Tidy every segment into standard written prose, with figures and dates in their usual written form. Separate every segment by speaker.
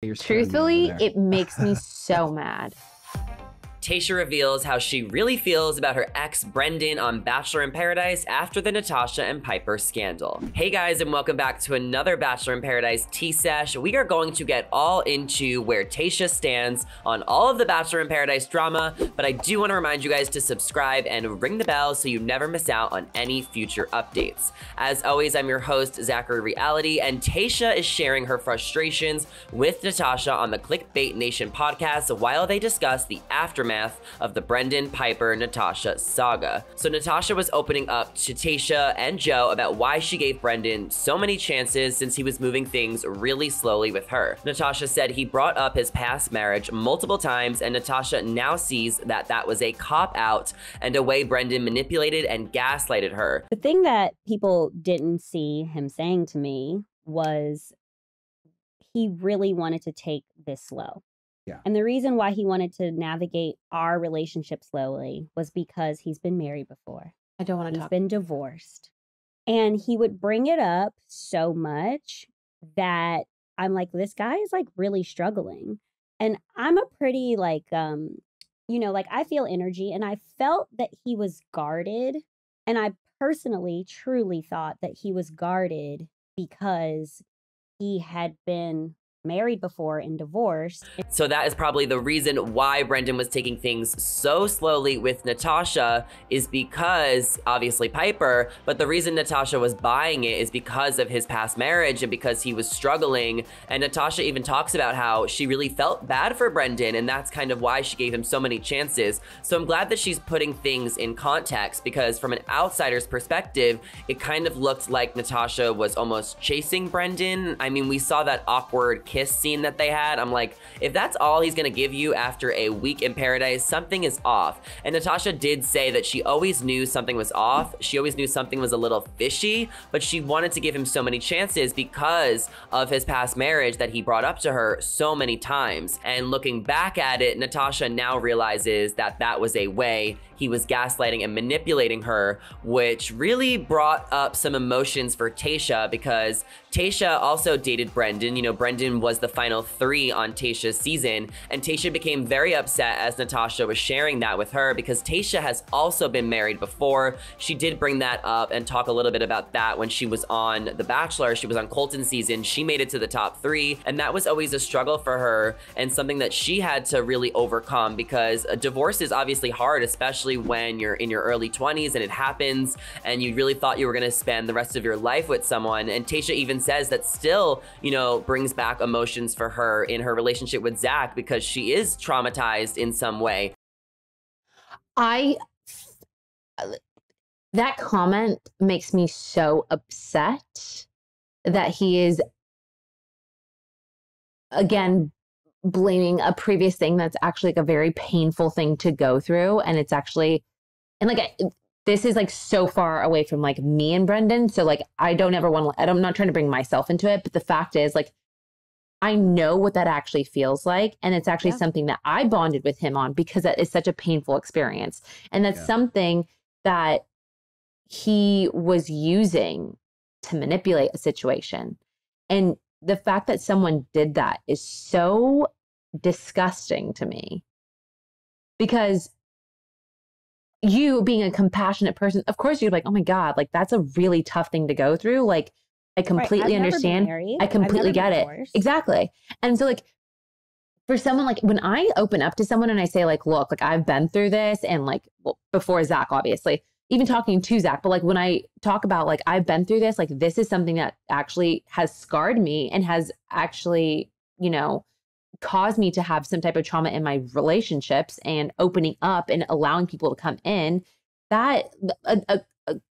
Speaker 1: Truthfully, it makes me so mad.
Speaker 2: Tayshia reveals how she really feels about her ex Brendan on Bachelor in Paradise after the Natasha and Pieper scandal. Hey guys, and welcome back to another Bachelor in Paradise tea sesh. We are going to get all into where Tayshia stands on all of the Bachelor in Paradise drama, but I do want to remind you guys to subscribe and ring the bell so you never miss out on any future updates. As always, I'm your host, Zachary Reality, and Tayshia is sharing her frustrations with Natasha on the Clickbait Nation podcast while they discuss the aftermath of the Brendan, Pieper, Natasha saga. So Natasha was opening up to Tayshia and Joe about why she gave Brendan so many chances since he was moving things really slowly with her. Natasha said he brought up his past marriage multiple times, and Natasha now sees that that was a cop-out and a way Brendan manipulated and gaslighted her.
Speaker 3: The thing that people didn't see him saying to me was he really wanted to take this slow.
Speaker 4: Yeah.
Speaker 3: And the reason why he wanted to navigate our relationship slowly was because he's been married before.
Speaker 1: I don't want to talk.
Speaker 3: He's been divorced. And he would bring it up so much that I'm like, this guy is like really struggling. And I'm a pretty like, I feel energy, and I felt that he was guarded. And I personally truly thought that he was guarded because he had been married before and divorced.
Speaker 2: So that is probably the reason why Brendan was taking things so slowly with Natasha, is because obviously Pieper, but the reason Natasha was buying it is because of his past marriage and because he was struggling. And Natasha even talks about how she really felt bad for Brendan, and that's kind of why she gave him so many chances. So I'm glad that she's putting things in context, because from an outsider's perspective, it kind of looked like Natasha was almost chasing Brendan. I mean, we saw that awkward kiss scene that they had. I'm like, if that's all he's gonna give you after a week in paradise, something is off. And Natasha did say that she always knew something was off. She always knew something was a little fishy, but she wanted to give him so many chances because of his past marriage that he brought up to her so many times. And looking back at it, Natasha now realizes that that was a way he was gaslighting and manipulating her, which really brought up some emotions for Tayshia, because Tayshia also dated Brendan. You know, Brendan was the final 3 on Tayshia's season, and Tayshia became very upset as Natasha was sharing that with her, because Tayshia has also been married before. She did bring that up and talk a little bit about that when she was on The Bachelor. She was on Colton's season. She made it to the top 3, and that was always a struggle for her and something that she had to really overcome, because a divorce is obviously hard, especially when you're in your early 20s and it happens and you really thought you were gonna spend the rest of your life with someone. And Tayshia even says that still, brings back emotions for her in her relationship with Zach, because she is traumatized in some way.
Speaker 1: That comment makes me so upset that he is, again, blaming a previous thing that's actually like a very painful thing to go through. And it's actually, and like, this is like so far away from like me and Brendan. So like, I don't ever want to, I'm not trying to bring myself into it, but the fact is like, I know what that actually feels like. And it's actually something that I bonded with him on, because that is such a painful experience. And that's something that he was using to manipulate a situation. And the fact that someone did that is so disgusting to me, because you being a compassionate person, of course you're like, oh my God, like that's a really tough thing to go through. Like I completely understand. I completely get it. Exactly. And so like for someone, like when I open up to someone and I say like, look, like I've been through this, and like, well, before Zach, obviously, even talking to Zach, but like when I talk about like, I've been through this, like this is something that actually has scarred me and has actually, caused me to have some type of trauma in my relationships, and opening up and allowing people to come in, that a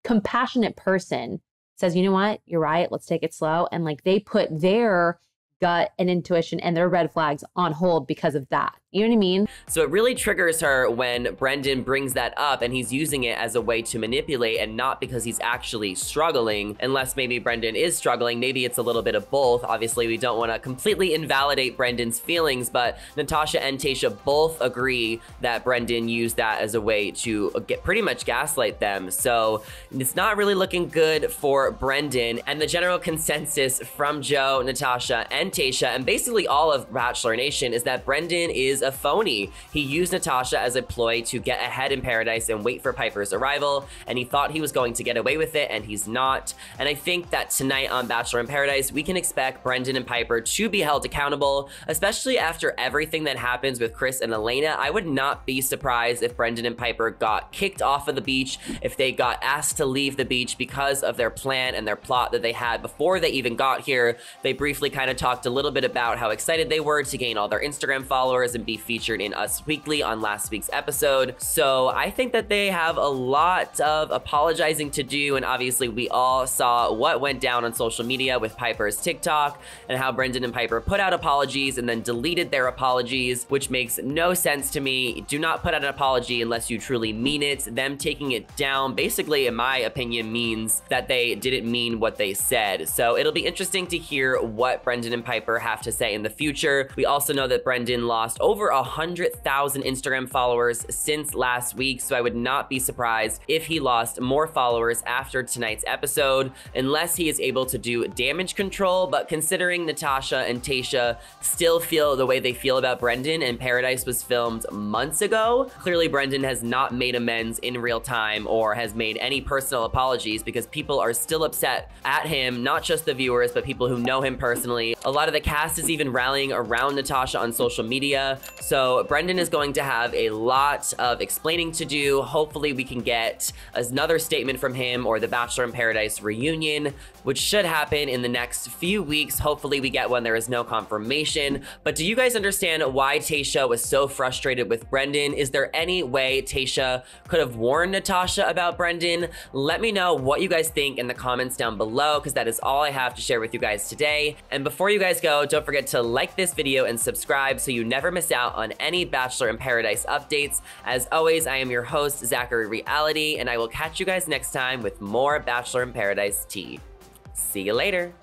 Speaker 1: compassionate person says, you know what, you're right, let's take it slow. And like they put their gut and intuition and their red flags on hold because of that. You know what I mean?
Speaker 2: So it really triggers her when Brendan brings that up and he's using it as a way to manipulate and not because he's actually struggling, unless maybe Brendan is struggling. Maybe it's a little bit of both. Obviously, we don't want to completely invalidate Brendan's feelings, but Natasha and Tayshia both agree that Brendan used that as a way to pretty much gaslight them. So it's not really looking good for Brendan. And the general consensus from Joe, Natasha, and Tayshia, and basically all of Bachelor Nation, is that Brendan is a phony. He used Natasha as a ploy to get ahead in paradise and wait for Pieper's arrival, and he thought he was going to get away with it, and he's not. And I think that tonight on Bachelor in Paradise, we can expect Brendan and Pieper to be held accountable, especially after everything that happens with Chris and Elena. I would not be surprised if Brendan and Pieper got kicked off of the beach, if they got asked to leave the beach because of their plan and their plot that they had before they even got here. They briefly kind of talked a little bit about how excited they were to gain all their Instagram followers and be featured in Us Weekly on last week's episode. So I think that they have a lot of apologizing to do, and obviously we all saw what went down on social media with Pieper's TikTok and how Brendan and Pieper put out apologies and then deleted their apologies, which makes no sense to me. Do not put out an apology unless you truly mean it. Them taking it down, basically, in my opinion, means that they didn't mean what they said. So it'll be interesting to hear what Brendan and Pieper have to say in the future. We also know that Brendan lost over 100,000 Instagram followers since last week, so I would not be surprised if he lost more followers after tonight's episode, unless he is able to do damage control. But considering Natasha and Tayshia still feel the way they feel about Brendan, and Paradise was filmed months ago, clearly Brendan has not made amends in real time or has made any personal apologies, because people are still upset at him, not just the viewers, but people who know him personally. A lot of the cast is even rallying around Natasha on social media. So Brendan is going to have a lot of explaining to do. Hopefully we can get another statement from him or the Bachelor in Paradise reunion, which should happen in the next few weeks. Hopefully we get one. There is no confirmation. But do you guys understand why Tayshia was so frustrated with Brendan? Is there any way Tayshia could have warned Natasha about Brendan? Let me know what you guys think in the comments down below, because that is all I have to share with you guys today. And before you guys go, don't forget to like this video and subscribe so you never miss out on any Bachelor in Paradise updates. As always, I am your host, Zachary Reality, and I will catch you guys next time with more Bachelor in Paradise tea. See you later.